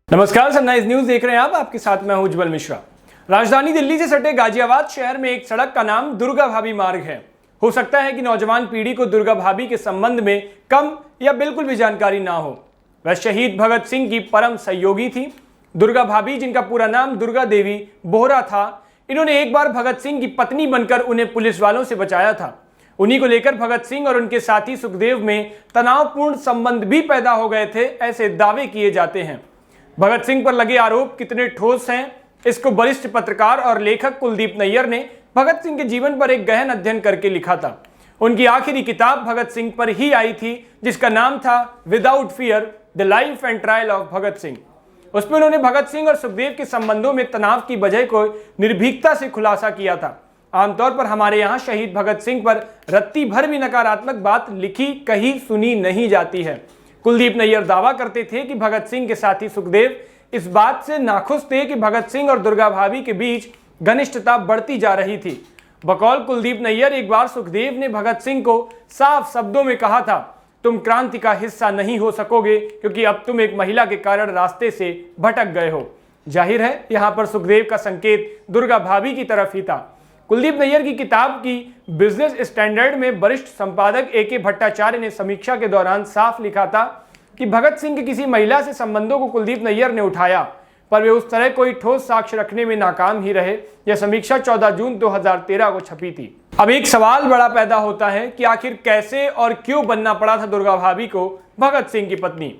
नमस्कार, sunrise news देख रहे हैं आप। आपके साथ मैं हूं उज्जवल मिश्रा। राजधानी दिल्ली से सटे गाजियाबाद शहर में एक सड़क का नाम दुर्गा भाभी मार्ग है। हो सकता है कि नौजवान पीढ़ी को दुर्गा भाभी के संबंध में कम या बिल्कुल भी जानकारी ना हो। वह शहीद भगत सिंह की परम सहयोगी थी। दुर्गा भाभी, जिनका पूरा नाम दुर्गा देवी बोहरा था, इन्होंने एक बार भगत सिंह की पत्नी बनकर उन्हें पुलिस वालों से बचाया था। उन्हीं को लेकर भगत सिंह और उनके साथी सुखदेव में तनावपूर्ण संबंध भी पैदा हो गए थे, ऐसे दावे किए जाते हैं। भगत सिंह पर लगे आरोप कितने ठोस हैं, इसको वरिष्ठ पत्रकार और लेखक कुलदीप नैयर ने भगत सिंह के जीवन पर एक गहन अध्ययन करके लिखा था। उनकी आखिरी किताब भगत सिंह पर ही आई थी, जिसका नाम था without fear the life and trial of Bhagat Singh. उसमें उन्होंने भगत सिंह और सुखदेव के संबंधों में तनाव की वजह को निर्भीकता से खुलासा किया था। आमतौर पर हमारे यहाँ शहीद भगत सिंह पर रत्ती भर भी नकारात्मक बात लिखी, कही, सुनी नहीं जाती है। कुलदीप नैयर दावा करते थे कि भगत सिंह के साथी सुखदेव इस बात से नाखुश थे कि भगत सिंह और दुर्गा भाभी के बीच घनिष्ठता बढ़ती जा रही थी। बकौल कुलदीप नैयर, एक बार सुखदेव ने भगत सिंह को साफ शब्दों में कहा था, तुम क्रांति का हिस्सा नहीं हो सकोगे क्योंकि अब तुम एक महिला के कारण रास्ते से भटक गए हो। जाहिर है यहाँ पर सुखदेव का संकेत दुर्गा भाभी की तरफ ही था। कुलदीप नैयर की किताब की बिजनेस स्टैंडर्ड में वरिष्ठ संपादक ए.के. भट्टाचार्य ने समीक्षा के दौरान साफ लिखा था कि भगत सिंह के किसी महिला से संबंधों को कुलदीप नैयर ने उठाया, पर वे उस तरह कोई ठोस साक्ष्य रखने में नाकाम ही रहे। यह समीक्षा 14 जून 2013 को छपी थी। अब एक सवाल बड़ा पैदा होता है कि आखिर कैसे और क्यों बनना पड़ा था दुर्गा भाभी को भगत सिंह की पत्नी।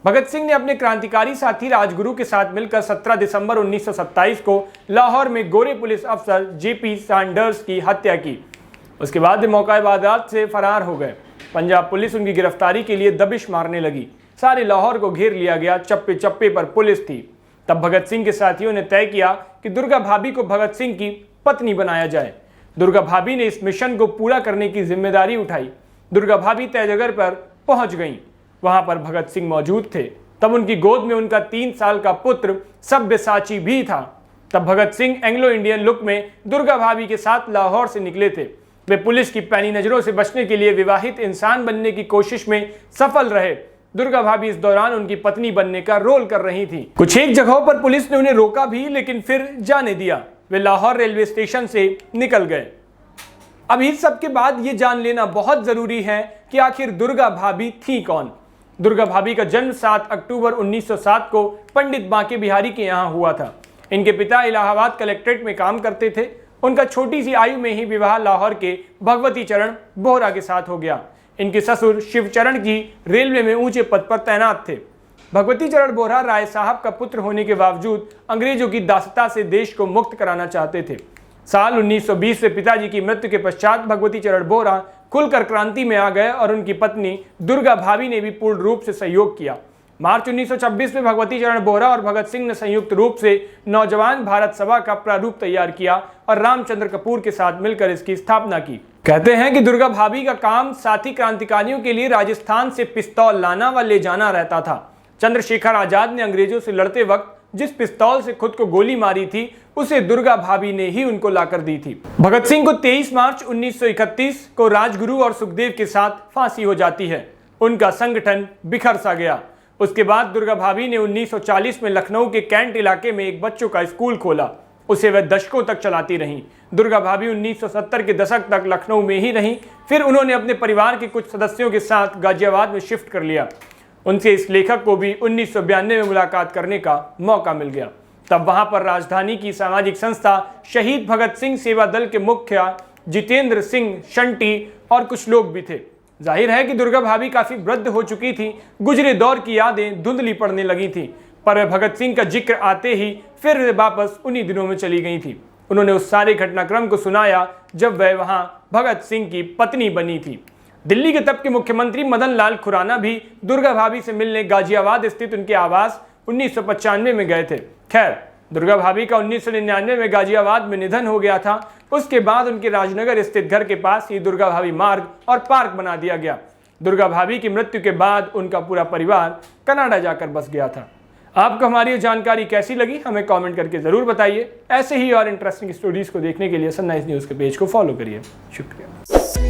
भगत सिंह ने अपने क्रांतिकारी साथी राजगुरु के साथ मिलकर 17 दिसंबर 1927 को लाहौर में गोरे पुलिस अफसर जेपी सैंडर्स की हत्या की। उसके बाद वे मौका वारदात से फरार हो गए। पंजाब पुलिस उनकी गिरफ्तारी के लिए दबिश मारने लगी। सारे लाहौर को घेर लिया गया, चप्पे चप्पे पर पुलिस थी। तब भगत सिंह के साथियों ने तय किया कि दुर्गा भाभी को भगत सिंह की पत्नी बनाया जाए। दुर्गा भाभी ने इस मिशन को पूरा करने की जिम्मेदारी उठाई। दुर्गा भाभी तय जगह पर पहुंच गईं। वहां पर भगत सिंह मौजूद थे। तब उनकी गोद में उनका 3 साल का पुत्र सब्यसाची भी था। तब Bhagat Singh Anglo Indian look में दुर्गा भाभी के साथ लाहौर से निकले थे। वे पुलिस की पैनी नजरों से बचने के लिए विवाहित इंसान बनने की कोशिश में सफल रहे। दुर्गा भाभी इस दौरान उनकी पत्नी बनने का रोल कर रही थी। कुछ एक जगहों पर पुलिस ने उन्हें रोका भी, लेकिन फिर जाने दिया। वे लाहौर रेलवे स्टेशन से निकल गए। अब इस सब के बाद ये जान लेना बहुत जरूरी है कि आखिर दुर्गा भाभी थी कौन। दुर्गा भाभी का जन्म 7 अक्टूबर 1907 को पंडित बांके बिहारी के यहाँ हुआ था। इनके पिता इलाहाबाद कलेक्ट्रेट में काम करते थे। उनका छोटी सी आयु में ही विवाह लाहौर के भगवती चरण बोहरा के साथ हो गया। इनके ससुर शिवचरण जी रेलवे में ऊंचे पद पर तैनात थे। भगवती चरण बोहरा राय साहब का पुत्र होने के बावजूद अंग्रेजों की दासता से देश को मुक्त कराना चाहते थे। साल 1920 में पिताजी की मृत्यु के पश्चात भगवती चरण बोहरा खुलकर क्रांति में आ गए और उनकी पत्नी दुर्गा भाभी ने भी पूर्ण रूप से सहयोग किया। मार्च 1926 में भगवती चरण बोहरा और भगत सिंह ने संयुक्त रूप से नौजवान भारत सभा का प्रारूप तैयार किया और रामचंद्र कपूर के साथ मिलकर इसकी स्थापना की। कहते हैं कि दुर्गा भाभी का काम साथी क्रांतिकारियों के लिए राजस्थान से पिस्तौल लाना व ले जाना रहता था। चंद्रशेखर आजाद ने अंग्रेजों से लड़ते वक्त जिस पिस्तौल से खुद को गोली मारी थी, उसे दुर्गा भाभी ने ही उनको लाकर दी थी। भगत सिंह को 23 मार्च 1931 को राजगुरु और सुखदेव के साथ फांसी हो जाती है। उनका संगठन बिखर सा गया। उसके बाद दुर्गा भाभी ने 1940 में लखनऊ के कैंट इलाके में एक बच्चों का स्कूल खोला। उसे वह दशकों तक चलाती रहीं। दुर्गा भाभी 1970 के दशक तक लखनऊ में ही रहीं। फिर उन्होंने अपने परिवार के कुछ सदस्यों के साथ गाजियाबाद में शिफ्ट कर लिया। उनसे इस लेखक को भी 1992 में मुलाकात करने का मौका मिल गया। तब वहां पर राजधानी की सामाजिक संस्था शहीद भगत सिंह सेवा दल के मुखिया जितेंद्र सिंह शंटी और कुछ लोग भी थे। जाहिर है कि दुर्गा भाभी काफी वृद्ध हो चुकी थी। गुजरे दौर की यादें धुंधली पड़ने लगी थी, पर भगत सिंह का जिक्र आते ही फिर वापस उन्हीं दिनों में चली गई थी। उन्होंने उस सारे घटनाक्रम को सुनाया जब वह वहां भगत सिंह की पत्नी बनी थी। दिल्ली के तब के मुख्यमंत्री मदन लाल खुराना भी दुर्गा भाभी से मिलने गाजियाबाद स्थित उनके आवास 1995 में गए थे। खैर, दुर्गा भाभी का 1999 में गाजियाबाद में निधन हो गया था। उसके बाद उनके राजनगर स्थित घर के पास ही दुर्गा भाभी मार्ग और पार्क बना दिया गया। दुर्गा भाभी की मृत्यु के बाद उनका पूरा परिवार कनाडा जाकर बस गया था। आपको हमारी ये जानकारी कैसी लगी, हमें कमेंट करके जरूर बताइए। ऐसे ही और इंटरेस्टिंग स्टोरीज को देखने के लिए सनराइज न्यूज के पेज को फॉलो करिए। शुक्रिया।